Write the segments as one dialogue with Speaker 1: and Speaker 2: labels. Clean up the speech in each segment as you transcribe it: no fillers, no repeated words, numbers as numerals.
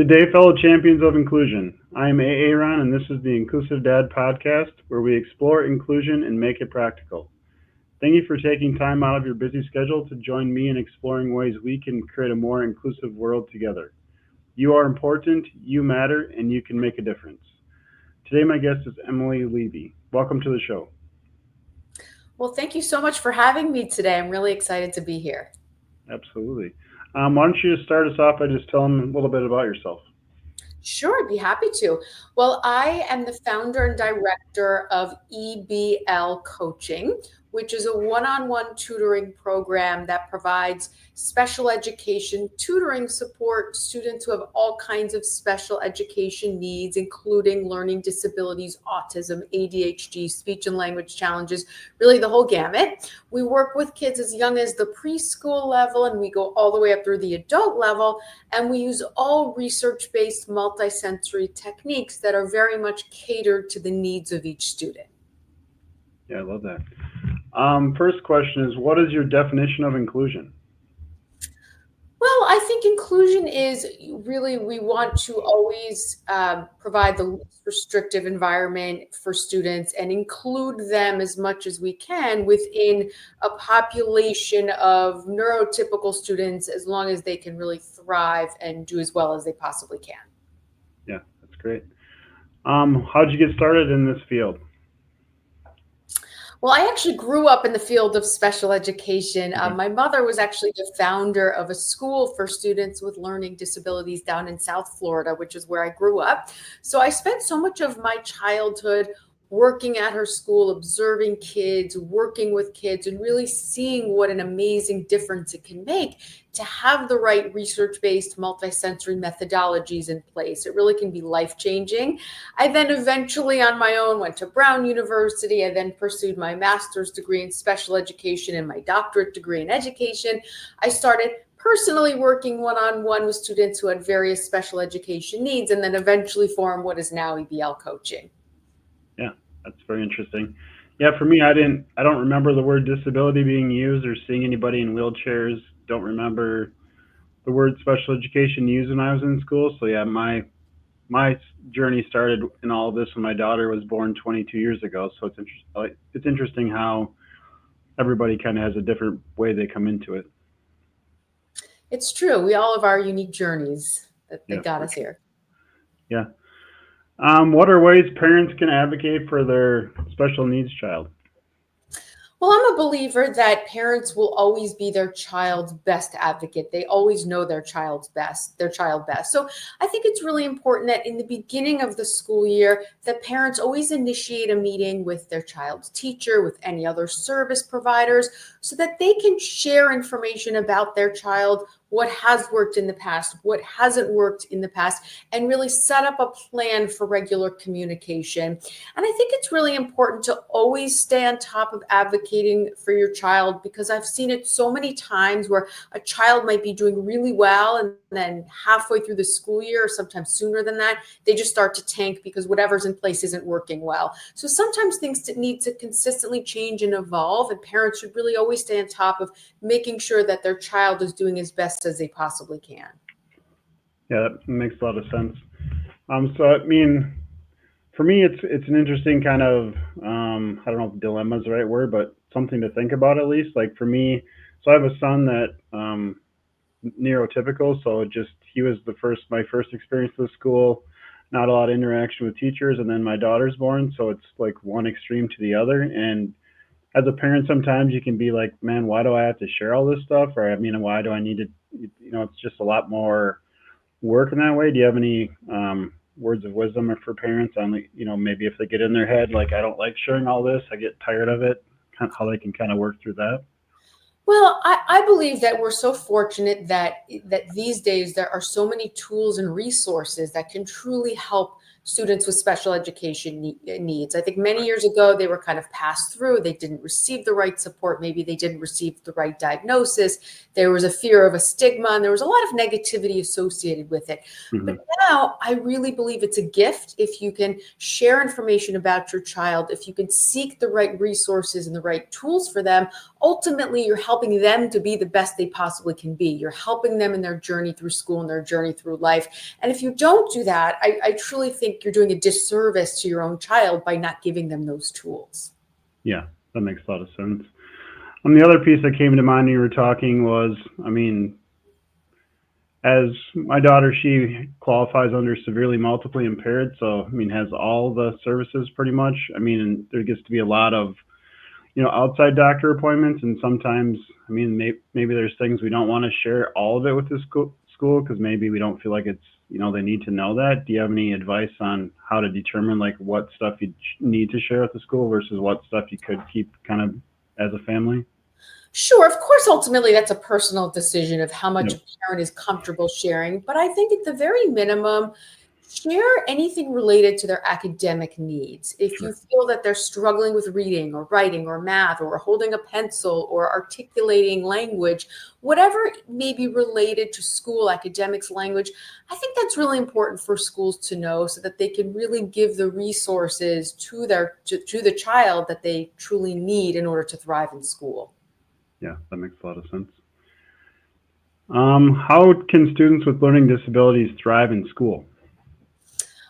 Speaker 1: Good day, fellow champions of inclusion. I am Aaron, and this is the Inclusive Dad podcast, where we explore inclusion and make it practical. Thank you for taking time out of your busy schedule to join me in exploring ways we can create a more inclusive world together. You are important, you matter, and you can make a difference. Today, my guest is Emily Levy. Welcome to the show.
Speaker 2: Well, thank you so much for having me today. I'm really excited to be here.
Speaker 1: Absolutely. Why don't you just start us off by just telling a little bit about yourself?
Speaker 2: Sure, I'd be happy to. Well, I am the founder and director of EBL Coaching, which is a one-on-one tutoring program that provides special education tutoring support to students who have all kinds of special education needs, including learning disabilities, autism, ADHD, speech and language challenges, really the whole gamut. We work with kids as young as the preschool level, and we go all the way up through the adult level, and we use all research-based multisensory techniques that are very much catered to the needs of each student.
Speaker 1: Yeah, I love that. First question is, what is your definition of inclusion?
Speaker 2: Well, I think inclusion is really, we want to always provide the least restrictive environment for students and include them as much as we can within a population of neurotypical students, as long as they can really thrive and do as well as they possibly can.
Speaker 1: Yeah, that's great. How'd you get started in this field?
Speaker 2: Well, I actually grew up in the field of special education. My mother was actually the founder of a school for students with learning disabilities down in South Florida, which is where I grew up. So I spent so much of my childhood working at her school, observing kids, working with kids, and really seeing what an amazing difference it can make to have the right research-based multisensory methodologies in place. It really can be life-changing. I then eventually on my own went to Brown University. I then pursued my master's degree in special education and my doctorate degree in education. I started personally working one-on-one with students who had various special education needs, and then eventually formed what is now EBL Coaching.
Speaker 1: Yeah, that's very interesting. Yeah, for me, I don't remember the word disability being used or seeing anybody in wheelchairs. Don't remember the word special education used when I was in school. So yeah, my journey started in all of this when my daughter was born 22 years ago. So it's interesting how everybody kind of has a different way they come into it.
Speaker 2: It's true. We all have our unique journeys that got us here.
Speaker 1: Yeah. What are ways parents can advocate for their special needs child?
Speaker 2: Well, I'm a believer that parents will always be their child's best advocate. They always know their child best. So I think it's really important that in the beginning of the school year, that parents always initiate a meeting with their child's teacher, with any other service providers, so that they can share information about their child, what has worked in the past, what hasn't worked in the past, and really set up a plan for regular communication. And I think it's really important to always stay on top of advocating for your child, because I've seen it so many times where a child might be doing really well, and then halfway through the school year, or sometimes sooner than that, they just start to tank because whatever's in place isn't working well. So sometimes things need to consistently change and evolve, and parents should really always stay on top of making sure that their child is doing as best as they possibly can.
Speaker 1: Yeah, that makes a lot of sense. So I mean, for me, it's an interesting kind of I don't know if dilemma is the right word, but something to think about at least. Like for me, so I have a son that neurotypical, so he was my first experience with school, not a lot of interaction with teachers, and then my daughter's born, so it's like one extreme to the other. And as a parent, sometimes you can be like, man, why do I have to share all this stuff? Or I mean, why do I need to? It's just a lot more work in that way. Do you have any words of wisdom for parents on, maybe if they get in their head, like, I don't like sharing all this, I get tired of it, how they can kind of work through that?
Speaker 2: Well, I believe that we're so fortunate that these days there are so many tools and resources that can truly help students with special education needs. I think many years ago, they were kind of passed through. They didn't receive the right support. Maybe they didn't receive the right diagnosis. There was a fear of a stigma, and there was a lot of negativity associated with it. But now I really believe it's a gift if you can share information about your child, if you can seek the right resources and the right tools for them. Ultimately, you're helping them to be the best they possibly can be. You're helping them in their journey through school and their journey through life. And if you don't do that, I truly think you're doing a disservice to your own child by not giving them those tools.
Speaker 1: Yeah, that makes a lot of sense. The other piece that came to mind when you were talking was, I mean, as my daughter, she qualifies under severely multiply impaired, so I mean, has all the services pretty much. I mean, there gets to be a lot of, outside doctor appointments, and sometimes, I mean, maybe there's things we don't want to share all of it with the school because maybe we don't feel like it's, they need to know that. Do you have any advice on how to determine like what stuff you need to share with the school versus what stuff you could keep kind of as a family?
Speaker 2: Sure, of course, ultimately that's a personal decision of how much a parent is comfortable sharing. But I think at the very minimum, share anything related to their academic needs. If you feel that they're struggling with reading or writing or math or holding a pencil or articulating language, whatever may be related to school academics language, I think that's really important for schools to know so that they can really give the resources to to the child that they truly need in order to thrive in school.
Speaker 1: Yeah, that makes a lot of sense. How can students with learning disabilities thrive in school?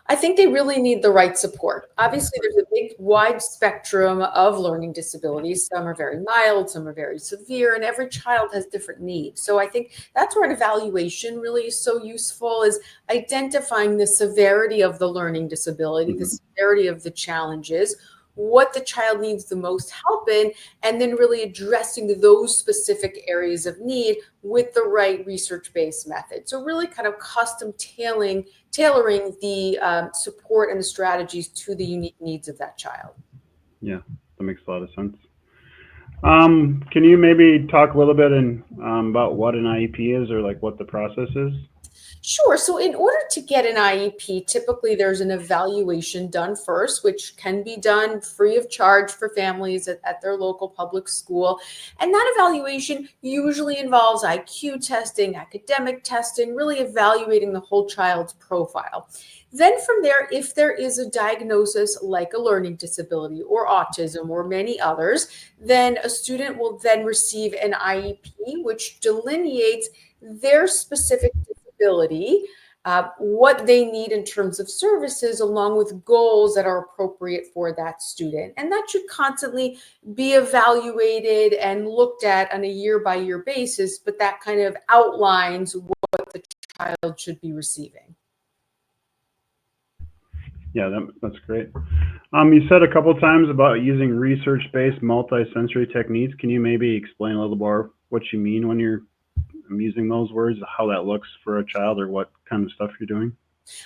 Speaker 2: I think they really need the right support. Obviously, there's a big, wide spectrum of learning disabilities. Some are very mild, some are very severe, and every child has different needs. So I think that's where an evaluation really is so useful, is identifying the severity of the learning disability, the severity of the challenges, what the child needs the most help in, and then really addressing those specific areas of need with the right research-based method. So really kind of custom tailoring the support and the strategies to the unique needs of that child.
Speaker 1: Yeah, that makes a lot of sense. Can you maybe talk a little bit about what an IEP is or like what the process is?
Speaker 2: Sure. So, in order to get an IEP, typically there's an evaluation done first, which can be done free of charge for families at their local public school. And that evaluation usually involves IQ testing, academic testing, really evaluating the whole child's profile. Then, from there, if there is a diagnosis like a learning disability or autism or many others, then a student will then receive an IEP, which delineates their specific disability, what they need in terms of services, along with goals that are appropriate for that student. And that should constantly be evaluated and looked at on a year by year basis, but that kind of outlines what the child should be receiving.
Speaker 1: Yeah, that's great. You said a couple times about using research-based multisensory techniques. Can you maybe explain a little more what you mean when you're using those words, how that looks for a child or what kind of stuff you're doing?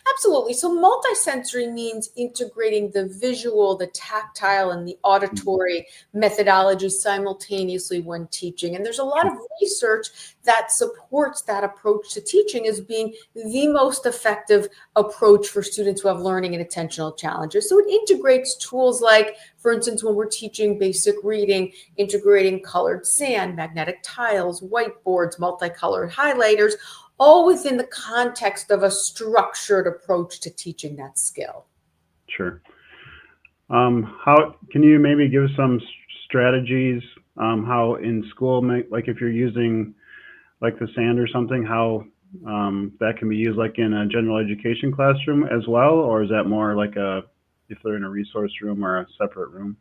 Speaker 2: Absolutely. So multisensory means integrating the visual, the tactile, and the auditory methodology simultaneously when teaching. And there's a lot of research that supports that approach to teaching as being the most effective approach for students who have learning and attentional challenges. So it integrates tools like, for instance, when we're teaching basic reading, integrating colored sand, magnetic tiles, whiteboards, multicolored highlighters, all within the context of a structured approach to teaching that skill.
Speaker 1: Sure. How can you maybe give some strategies, how in school, like if you're using like the sand or something, how that can be used like in a general education classroom as well? Or is that more like if they're in a resource room or a separate room?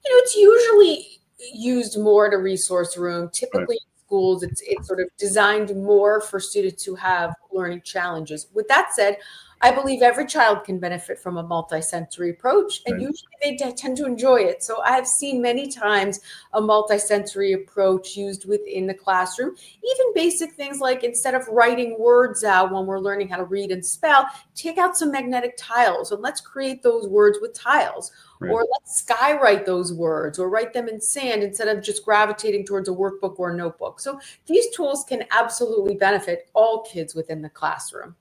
Speaker 2: It's usually used more in a resource room. Typically, schools, it's sort of designed more for students who have learning challenges. With that said, I believe every child can benefit from a multisensory approach, and usually they tend to enjoy it. So I've seen many times a multisensory approach used within the classroom, even basic things like instead of writing words out when we're learning how to read and spell, take out some magnetic tiles and let's create those words with tiles. Or let's skywrite those words or write them in sand instead of just gravitating towards a workbook or a notebook. So these tools can absolutely benefit all kids within the classroom.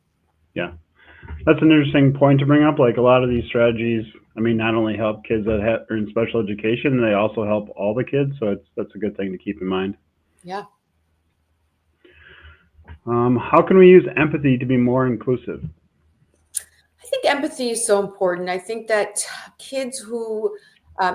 Speaker 1: Yeah. That's an interesting point to bring up. Like a lot of these strategies, I mean, not only help kids that are in special education, they also help all the kids. So that's a good thing to keep in mind.
Speaker 2: Yeah.
Speaker 1: How can we use empathy to be more inclusive?
Speaker 2: I think empathy is so important. I think that kids who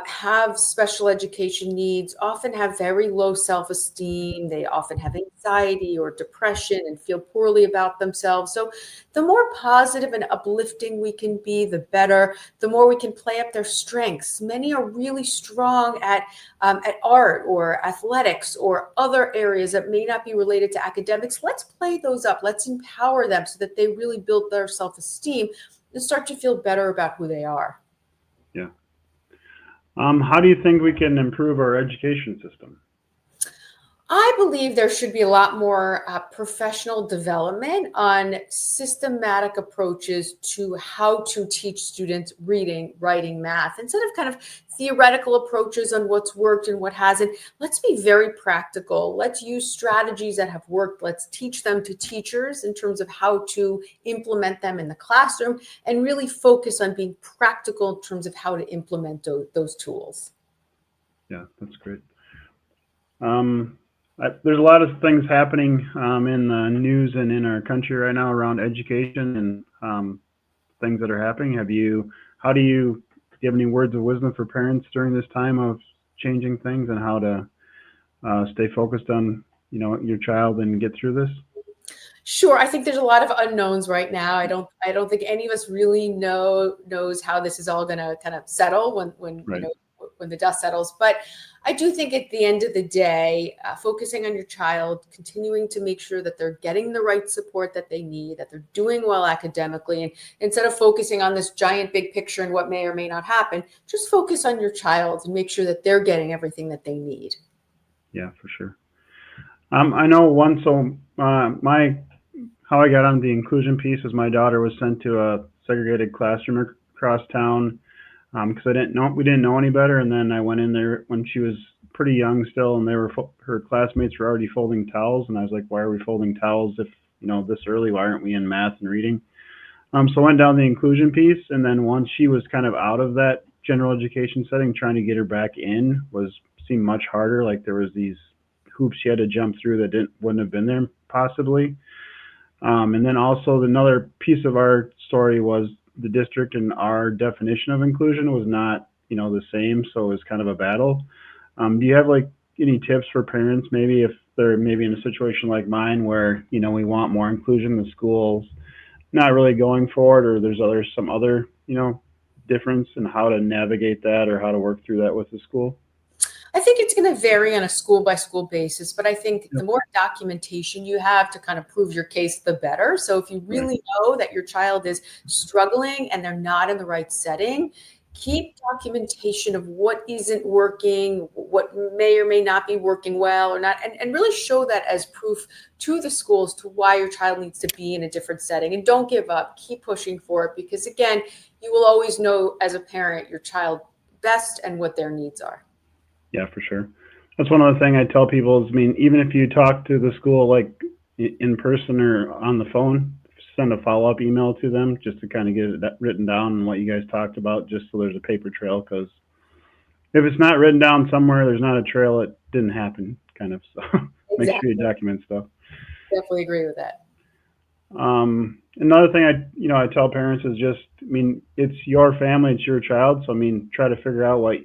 Speaker 2: have special education needs often have very low self-esteem. They often have anxiety or depression and feel poorly about themselves. So the more positive and uplifting we can be, the better. The more we can play up their strengths. Many are really strong at art or athletics or other areas that may not be related to academics. Let's play those up. Let's empower them so that they really build their self-esteem and start to feel better about who they are.
Speaker 1: Yeah. How do you think we can improve our education system?
Speaker 2: I believe there should be a lot more professional development on systematic approaches to how to teach students reading, writing, math, instead of kind of theoretical approaches on what's worked and what hasn't. Let's be very practical. Let's use strategies that have worked. Let's teach them to teachers in terms of how to implement them in the classroom and really focus on being practical in terms of how to implement those tools.
Speaker 1: Yeah, that's great. There's a lot of things happening in the news and in our country right now around education and things that are happening. How do you have any words of wisdom for parents during this time of changing things and how to stay focused on, your child and get through this?
Speaker 2: Sure, I think there's a lot of unknowns right now. I don't think any of us really knows how this is all going to kind of settle when
Speaker 1: Right.
Speaker 2: when the dust settles. But I do think at the end of the day, focusing on your child, continuing to make sure that they're getting the right support that they need, that they're doing well academically, and instead of focusing on this giant big picture and what may or may not happen, just focus on your child and make sure that they're getting everything that they need.
Speaker 1: Yeah, for sure. I know one. So my how I got on the inclusion piece is my daughter was sent to a segregated classroom across town because we didn't know any better, and then I went in there when she was pretty young still, and her classmates were already folding towels, and I was like, why are we folding towels if this early? Why aren't we in math and reading? So I went down the inclusion piece, and then once she was kind of out of that general education setting, trying to get her back in seemed much harder. Like there was these hoops she had to jump through that wouldn't have been there possibly. And then also another piece of our story was the district and our definition of inclusion was not, the same. So it was kind of a battle. Do you have like any tips for parents, maybe if they're maybe in a situation like mine where, we want more inclusion, the school's not really going for it, or there's some other, difference in how to navigate that or how to work through that with the school?
Speaker 2: I think it's going to vary on a school by school basis, but I think the
Speaker 1: Yep.
Speaker 2: more documentation you have to kind of prove your case, the better. So if you
Speaker 1: Right.
Speaker 2: really know that your child is struggling and they're not in the right setting, keep documentation of what isn't working, what may or may not be working well or not, and really show that as proof to the schools to why your child needs to be in a different setting. And don't give up, keep pushing for it, because again, you will always know as a parent your child best and what their needs are.
Speaker 1: Yeah, for sure. That's one other thing I tell people is, I mean, even if you talk to the school like in person or on the phone, send a follow up email to them just to kind of get it written down and what you guys talked about, just so there's a paper trail. Because if it's not written down somewhere, there's not a trail. It didn't happen, kind of. So make sure you
Speaker 2: Exactly.
Speaker 1: document stuff.
Speaker 2: Definitely agree with that.
Speaker 1: Another thing I tell parents is just, I mean, it's your family, it's your child. So I mean, try to figure out what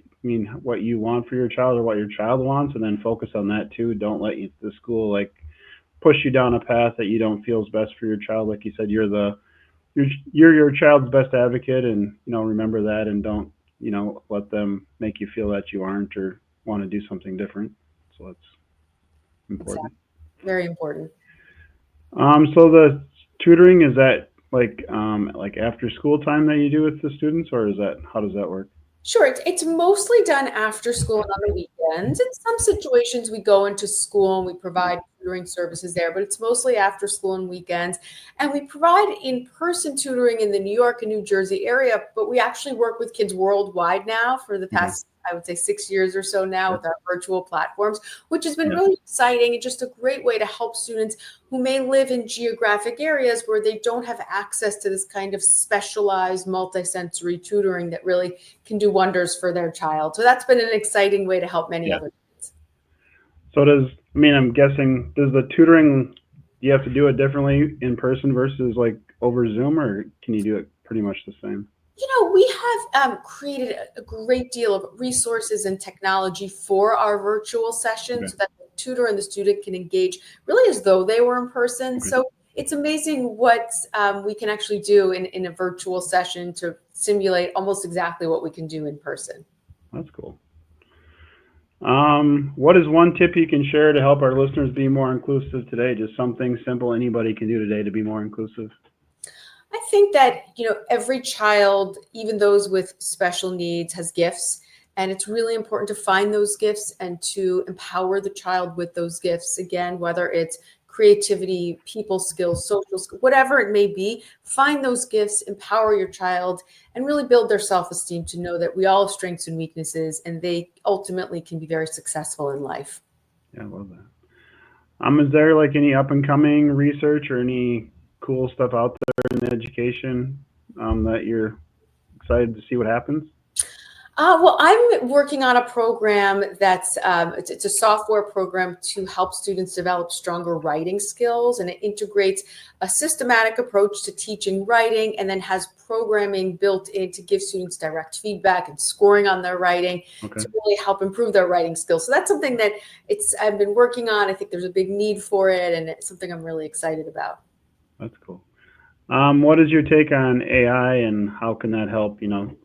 Speaker 1: you want for your child or what your child wants, and then focus on that too. Don't let the school like push you down a path that you don't feel is best for your child. Like you said, you're your child's best advocate, and remember that, and don't let them make you feel that you aren't or want to do something different. So that's important.
Speaker 2: Exactly. Very important.
Speaker 1: So the tutoring, is that like after school time that you do with the students, or is that how does that work?
Speaker 2: Sure, it's mostly done after school and on the weekends. In some situations, we go into school and we provide tutoring services there, but it's mostly after school and weekends. And we provide in-person tutoring in the New York and New Jersey area, but we actually work with kids worldwide now for the past, I would say, 6 years or so now with our virtual platforms, which has been really exciting and just a great way to help students who may live in geographic areas where they don't have access to this kind of specialized multisensory tutoring that really can do wonders for their child. So that's been an exciting way to help many other kids.
Speaker 1: So I'm guessing, does the tutoring, you have to do it differently in person versus like over Zoom, or can you do it pretty much the same?
Speaker 2: We have created a great deal of resources and technology for our virtual sessions so that the tutor and the student can engage really as though they were in person. So it's amazing what we can actually do in a virtual session to simulate almost exactly what we can do in person.
Speaker 1: That's cool. What is one tip you can share to help our listeners be more inclusive today? Just something simple anybody can do today to be more inclusive.
Speaker 2: I think that, every child, even those with special needs, has gifts. And it's really important to find those gifts and to empower the child with those gifts. Again, whether it's creativity, people skills, social skills, whatever it may be, find those gifts, empower your child, and really build their self-esteem to know that we all have strengths and weaknesses, and they ultimately can be very successful in life.
Speaker 1: Yeah, I love that. Is there like any up and coming research or any cool stuff out there in education that you're excited to see what happens?
Speaker 2: Well, I'm working on a program that's it's a software program to help students develop stronger writing skills, and it integrates a systematic approach to teaching writing, and then has programming built in to give students direct feedback and scoring on their writing to really help improve their writing skills. So that's something that I've been working on. I think there's a big need for it, and it's something I'm really excited about.
Speaker 1: That's cool. What is your take on AI, and how can that help,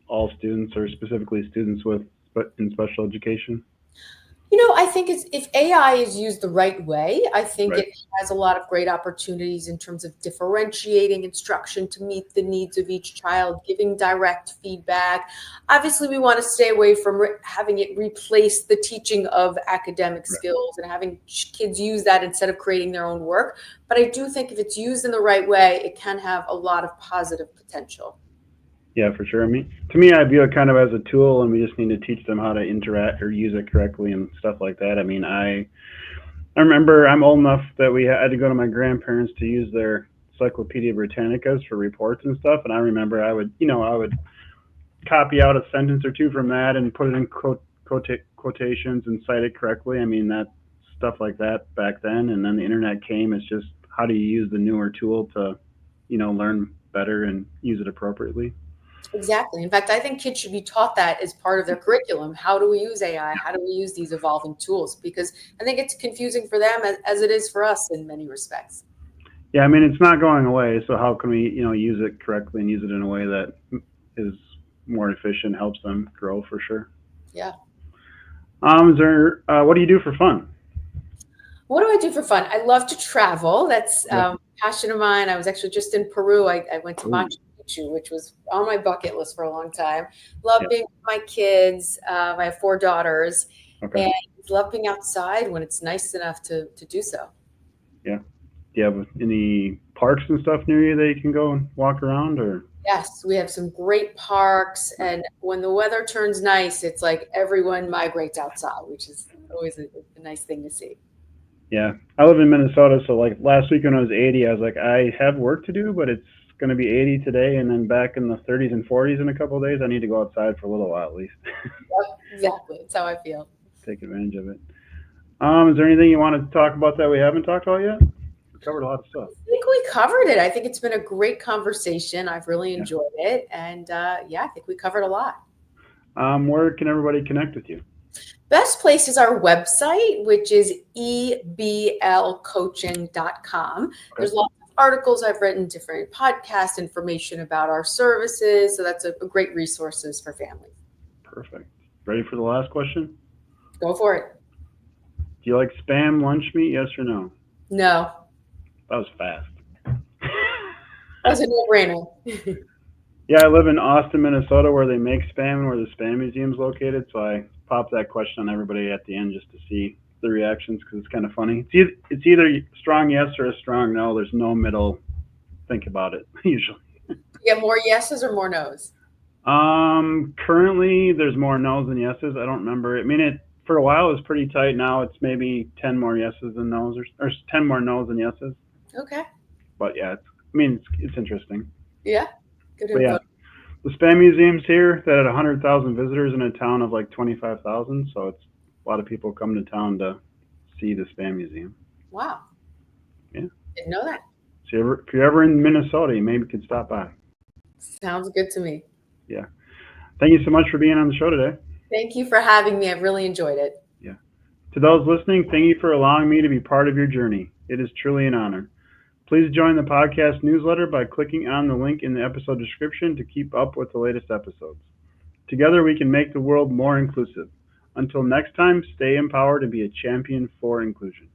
Speaker 1: all students, or specifically students in special education?
Speaker 2: I think if AI is used the right way, I think it has a lot of great opportunities in terms of differentiating instruction to meet the needs of each child, giving direct feedback. Obviously, we want to stay away from having it replace the teaching of academic skills and having kids use that instead of creating their own work. But I do think if it's used in the right way, it can have a lot of positive potential.
Speaker 1: Yeah, for sure. To me, I view it kind of as a tool, and we just need to teach them how to interact or use it correctly and stuff like that. I remember I'm old enough that we had to go to my grandparents to use their Encyclopedia Britannicas for reports and stuff. And I remember I would copy out a sentence or two from that and put it in quotations and cite it correctly. That stuff like that back then. And then the internet came. It's just, how do you use the newer tool to, learn better and use it appropriately?
Speaker 2: Exactly. In fact, I think kids should be taught that as part of their curriculum. How do we use AI? How do we use these evolving tools? Because I think it's confusing for them as it is for us in many respects.
Speaker 1: Yeah, it's not going away. So how can we, use it correctly and use it in a way that is more efficient, helps them grow for sure?
Speaker 2: Yeah.
Speaker 1: What do you do for fun?
Speaker 2: What do I do for fun? I love to travel. That's a passion of mine. I was actually just in Peru. I went to Machu Picchu, which was on my bucket list for a long time. Love being with my kids. I have 4 daughters, and love being outside when it's nice enough to do so.
Speaker 1: Yeah. Do you have any parks and stuff near you that you can go and walk around, or?
Speaker 2: Yes, we have some great parks, and when the weather turns nice, it's like everyone migrates outside, which is always a nice thing to see.
Speaker 1: Yeah, I live in Minnesota, so like last week when it was 80, I was like, I have work to do, but it's going to be 80 today, and then back in the 30s and 40s in a couple of days. I need to go outside for a little while at least.
Speaker 2: Yep, exactly. That's how I feel.
Speaker 1: Take advantage of it. Is there anything you want to talk about that we haven't talked about yet? We covered a lot of stuff.
Speaker 2: I think we covered it. I think it's been a great conversation. I've really enjoyed it. And I think we covered a lot.
Speaker 1: Where can everybody connect with you?
Speaker 2: Best place is our website, which is eblcoaching.com. There's lots of articles I've written, different podcast information about our services. So that's a great resources for families.
Speaker 1: Perfect. Ready for the last question?
Speaker 2: Go for it.
Speaker 1: Do you like Spam lunch meat? Yes or no?
Speaker 2: No.
Speaker 1: That was fast.
Speaker 2: That was a no-brainer.
Speaker 1: Yeah, I live in Austin, Minnesota, where they make Spam and where the Spam Museum is located. So I popped that question on everybody at the end just to see the reactions because it's kind of funny. It's either strong yes or a strong no. There's no middle. Think about it usually.
Speaker 2: You get more yeses or more nos?
Speaker 1: Currently there's more no's than yeses. I don't remember. I mean, it for a while it was pretty tight. Now it's maybe 10 more yeses than no's, or 10 more no's than yeses.
Speaker 2: Okay.
Speaker 1: But yeah, it's interesting.
Speaker 2: Yeah. Good
Speaker 1: But yeah,
Speaker 2: info.
Speaker 1: the spam museum's here that had 100,000 visitors in a town of like 25,000. So it's a lot of people come to town to see the spam museum.
Speaker 2: Wow.
Speaker 1: Yeah.
Speaker 2: Didn't know that.
Speaker 1: So if you're ever in Minnesota, you maybe could stop by.
Speaker 2: Sounds good to me.
Speaker 1: Yeah. Thank you so much for being on the show today.
Speaker 2: Thank you for having me. I've really enjoyed it.
Speaker 1: Yeah. To those listening, thank you for allowing me to be part of your journey. It is truly an honor. Please join the podcast newsletter by clicking on the link in the episode description to keep up with the latest episodes. Together, we can make the world more inclusive. Until next time, stay empowered and be a champion for inclusion.